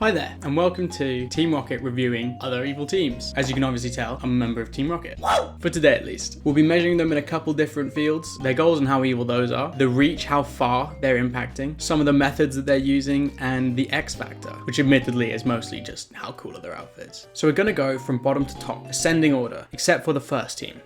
Hi there, and welcome to Team Rocket reviewing other evil teams. As you can obviously tell, I'm a member of Team Rocket. For today at least. We'll be measuring them in a couple different fields, their goals and how evil those are, the reach, how far they're impacting, some of the methods that they're using, and the X factor, which admittedly is mostly just how cool are their outfits. So we're gonna go from bottom to top, ascending order, except for the first team.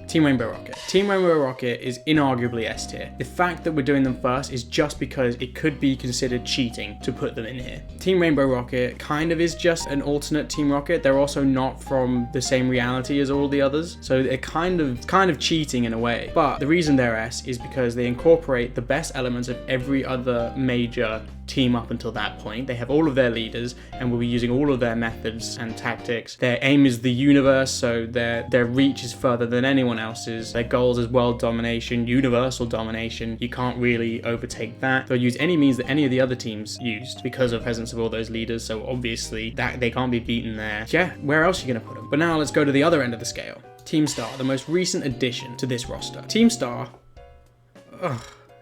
Team Rainbow Rocket. Team Rainbow Rocket is inarguably S tier. The fact that we're doing them first is just because it could be considered cheating to put them in here. Team Rainbow Rocket kind of is just an alternate Team Rocket. They're also not from the same reality as all the others, so they're kind of cheating in a way. But the reason they're S is because they incorporate the best elements of every other major team up until that point. They have all of their leaders and will be using all of their methods and tactics. Their aim is the universe, so their reach is further than anyone else's. Their goals is world domination, universal domination. You can't really overtake that. They'll use any means that any of the other teams used because of presence of all those leaders, so obviously that they can't be beaten there. Yeah, where else are you gonna put them? But now let's go to the other end of the scale. Team Star, the most recent addition to this roster. Team Star,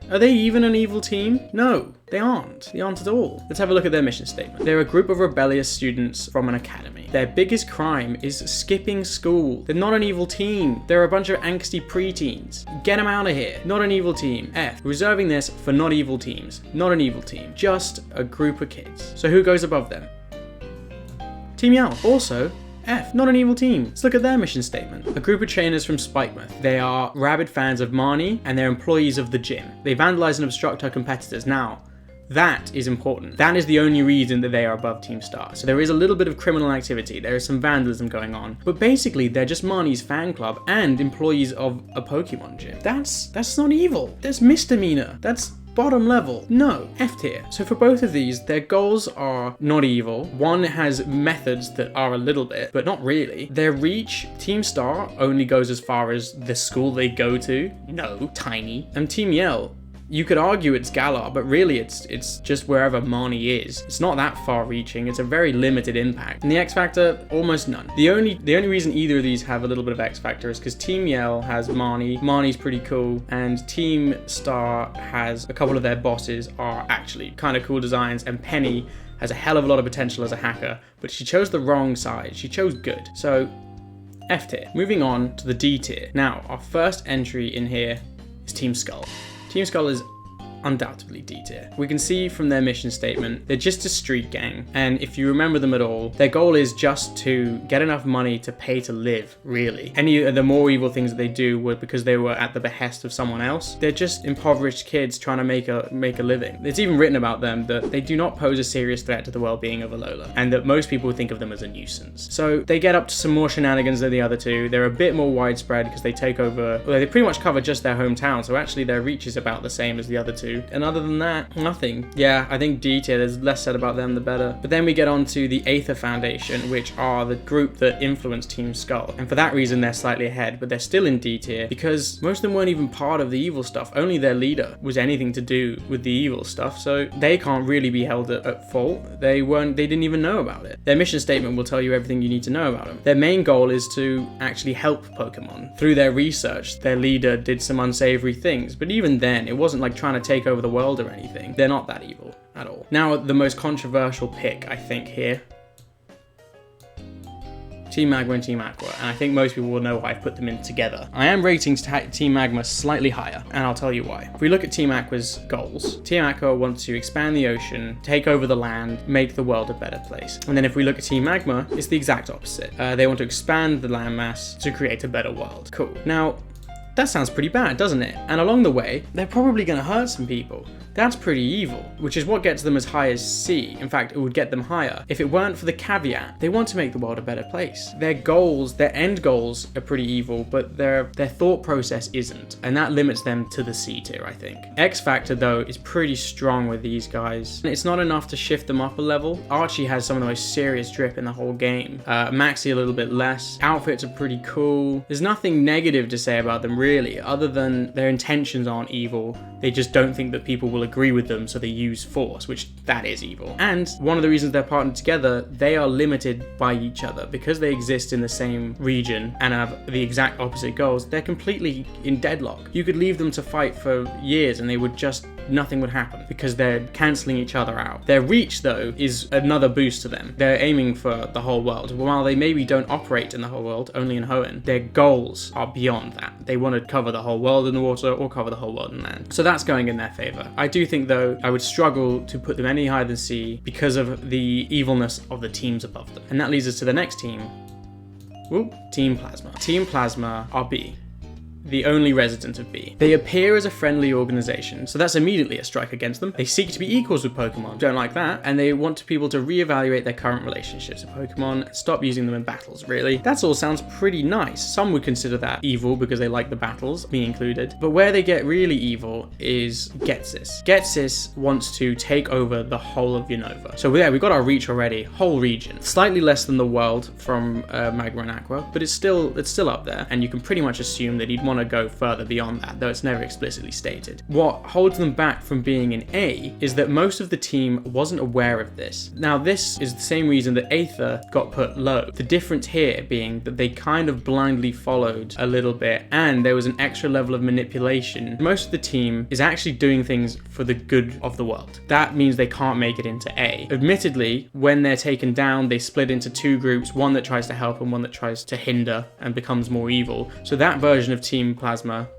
are they even an evil team? No, they aren't. They aren't at all. Let's have a look at their mission statement. They're a group of rebellious students from an academy. Their biggest crime is skipping school. They're not an evil team. They're a bunch of angsty preteens. Get them out of here. Not an evil team. F. Reserving this for not evil teams. Not an evil team. Just a group of kids. So who goes above them? Team Yell. Also F, not an evil team. Let's look at their mission statement. A group of trainers from Spikemouth. They are rabid fans of Marnie and they're employees of the gym. They vandalize and obstruct her competitors. Now, that is important. That is the only reason that they are above Team Star. So there is a little bit of criminal activity. There is some vandalism going on. But basically, they're just Marnie's fan club and employees of a Pokemon gym. That's not evil. That's misdemeanor. That's bottom level. No, F tier. So for both of these, their goals are not evil. One has methods that are a little bit, but not really. Their reach, Team Star only goes as far as the school they go to. No, tiny. And Team Yell, you could argue it's Galar, but really it's just wherever Marnie is. It's not that far reaching. It's a very limited impact. And the X Factor, almost none. The only reason either of these have a little bit of X Factor is because Team Yell has Marnie. Marnie's pretty cool. And Team Star has a couple of their bosses are actually kind of cool designs. And Penny has a hell of a lot of potential as a hacker, but she chose the wrong side. She chose good. So F tier. Moving on to the D tier. Now, our first entry in here is Team Skull. Team Skull is undoubtedly D tier. We can see from their mission statement, they're just a street gang, and if you remember them at all, their goal is just to get enough money to pay to live, really. Any of the more evil things that they do were because they were at the behest of someone else. They're just impoverished kids trying to make a living. It's even written about them that they do not pose a serious threat to the well-being of Alola, and that most people think of them as a nuisance. So they get up to some more shenanigans than the other two. They're a bit more widespread because they take over, well, they pretty much cover just their hometown, so actually their reach is about the same as the other two. And other than that, nothing. Yeah, I think D tier, there's less said about them, the better. But then we get on to the Aether Foundation, which are the group that influenced Team Skull. And for that reason, they're slightly ahead, but they're still in D tier because most of them weren't even part of the evil stuff. Only their leader was anything to do with the evil stuff, so they can't really be held at fault. They didn't even know about it. Their mission statement will tell you everything you need to know about them. Their main goal is to actually help Pokemon. Through their research, their leader did some unsavory things, but even then, it wasn't like trying to take over the world or anything. They're not that evil at all. Now, the most controversial pick, I think, here. Team Magma and Team Aqua, and I think most people will know why I've put them in together. I am rating Team Magma slightly higher, and I'll tell you why. If we look at Team Aqua's goals, Team Aqua wants to expand the ocean, take over the land, make the world a better place. And then if we look at Team Magma, it's the exact opposite. They want to expand the landmass to create a better world. Cool. Now, that sounds pretty bad, doesn't it? And along the way, they're probably going to hurt some people. That's pretty evil, which is what gets them as high as C. In fact, it would get them higher. If it weren't for the caveat, they want to make the world a better place. Their goals, their end goals are pretty evil, but their thought process isn't. And that limits them to the C tier, I think. X Factor, though, is pretty strong with these guys. It's not enough to shift them up a level. Archie has some of the most serious drip in the whole game. Maxie a little bit less. Outfits are pretty cool. There's nothing negative to say about them, really, other than their intentions aren't evil. They just don't think that people will agree with them, so they use force, which that is evil. And one of the reasons they're partnered together, they are limited by each other. Because they exist in the same region and have the exact opposite goals, they're completely in deadlock. You could leave them to fight for years and they would just nothing would happen because they're cancelling each other out. Their reach, though, is another boost to them. They're aiming for the whole world. While they maybe don't operate in the whole world, only in Hoenn, their goals are beyond that. They want to cover the whole world in the water or cover the whole world in land. So that's going in their favor. I do think, though, I would struggle to put them any higher than C because of the evilness of the teams above them. And that leads us to the next team. Whoop, Team Plasma. Team Plasma are B, the only resident of B. They appear as a friendly organization, so that's immediately a strike against them. They seek to be equals with Pokemon, don't like that, and they want people to reevaluate their current relationships with Pokemon, stop using them in battles, really. That all sounds pretty nice. Some would consider that evil because they like the battles, me included, but where they get really evil is Ghetsis. Ghetsis wants to take over the whole of Unova. So there, we've got our reach already, whole region. Slightly less than the world from Magma and Aqua, but it's still up there, and you can pretty much assume that he'd want to go further beyond that, though it's never explicitly stated. What holds them back from being in A is that most of the team wasn't aware of this. Now, this is the same reason that Aether got put low. The difference here being that they kind of blindly followed a little bit, and there was an extra level of manipulation. Most of the team is actually doing things for the good of the world. That means they can't make it into A. Admittedly, when they're taken down, they split into two groups, one that tries to help and one that tries to hinder and becomes more evil. So that version of Team Plasma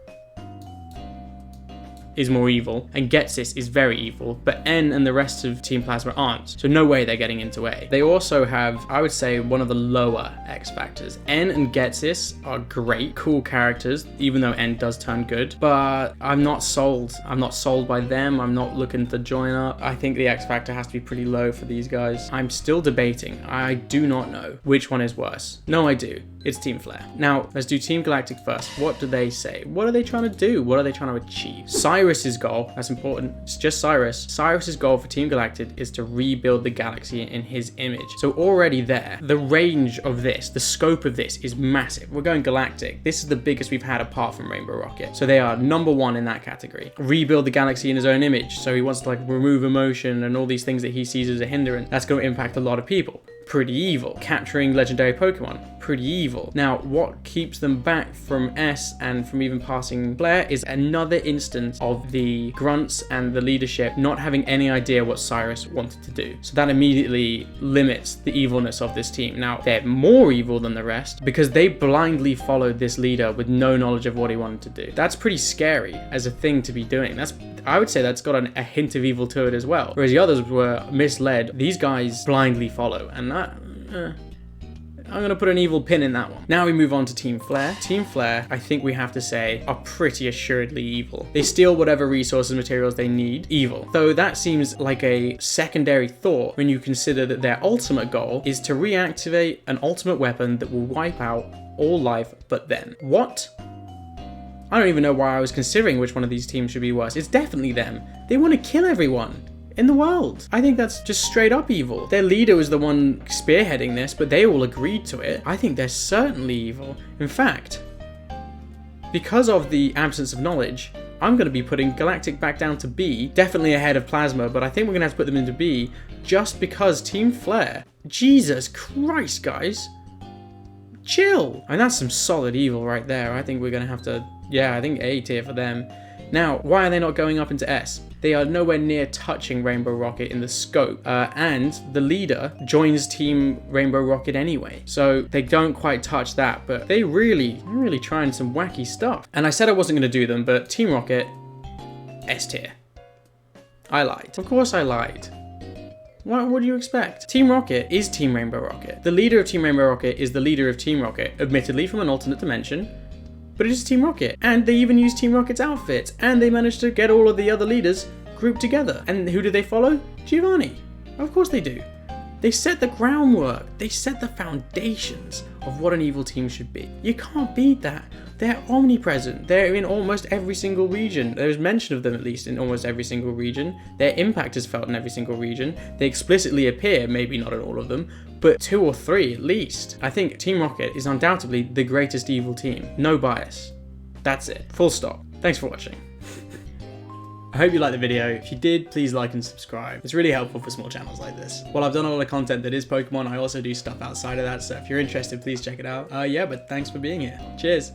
is more evil, and Ghetsis is very evil, but N and the rest of Team Plasma aren't, so no way they're getting into A. They also have, I would say, one of the lower X factors. N and Ghetsis are great, cool characters, even though N does turn good, but I'm not sold. I'm not sold by them. I'm not looking to join up. I think the X factor has to be pretty low for these guys. I'm still debating. I do not know which one is worse. No, I do. It's Team Flare. Now, let's do Team Galactic first. What do they say? What are they trying to do? What are they trying to achieve? Cyrus's goal, that's important, it's just Cyrus. Cyrus's goal for Team Galactic is to rebuild the galaxy in his image. So already there, the range of this, the scope of this is massive. We're going Galactic. This is the biggest we've had apart from Rainbow Rocket. So they are number one in that category. Rebuild the galaxy in his own image. So he wants to like remove emotion and all these things that he sees as a hindrance. That's going to impact a lot of people. Pretty evil. Capturing legendary Pokemon, pretty evil. Now, what keeps them back from S and from even passing Flare is another instance of the grunts and the leadership not having any idea what Cyrus wanted to do. So that immediately limits the evilness of this team. Now, they're more evil than the rest because they blindly followed this leader with no knowledge of what he wanted to do. That's pretty scary as a thing to be doing. I would say that's got a hint of evil to it as well. Whereas the others were misled, these guys blindly follow, and I'm going to put an evil pin in that one. Now we move on to Team Flare. Team Flare, I think we have to say, are pretty assuredly evil. They steal whatever resources and materials they need, evil. Though that seems like a secondary thought when you consider that their ultimate goal is to reactivate an ultimate weapon that will wipe out all life but them. What? I don't even know why I was considering which one of these teams should be worse. It's definitely them. They want to kill everyone in the world. I think that's just straight up evil. Their leader was the one spearheading this, but they all agreed to it. I think they're certainly evil. In fact, because of the absence of knowledge, I'm going to be putting Galactic back down to B, definitely ahead of Plasma, but I think we're going to have to put them into B just because Team Flare. Jesus Christ, guys. Chill. And that's some solid evil right there. I think we're going to have to, yeah, I think A tier for them. Now, why are they not going up into S? They are nowhere near touching Rainbow Rocket in the scope, and the leader joins Team Rainbow Rocket anyway. So they don't quite touch that, but they really trying some wacky stuff. And I said I wasn't going to do them, but Team Rocket, S tier. I lied. Of course I lied. What do you expect? Team Rocket is Team Rainbow Rocket. The leader of Team Rainbow Rocket is the leader of Team Rocket, admittedly from an alternate dimension, but it is Team Rocket. And they even use Team Rocket's outfit, and they managed to get all of the other leaders grouped together. And who do they follow? Giovanni. Of course they do. They set the groundwork. They set the foundations of what an evil team should be. You can't beat that. They're omnipresent. They're in almost every single region. There's mention of them at least in almost every single region. Their impact is felt in every single region. They explicitly appear, maybe not in all of them, but 2 or 3 at least. I think Team Rocket is undoubtedly the greatest evil team. No bias. That's it. Full stop. Thanks for watching. I hope you liked the video. If you did, please like and subscribe. It's really helpful for small channels like this. While I've done a lot of content that is Pokemon, I also do stuff outside of that, so if you're interested, please check it out. Yeah, but thanks for being here. Cheers.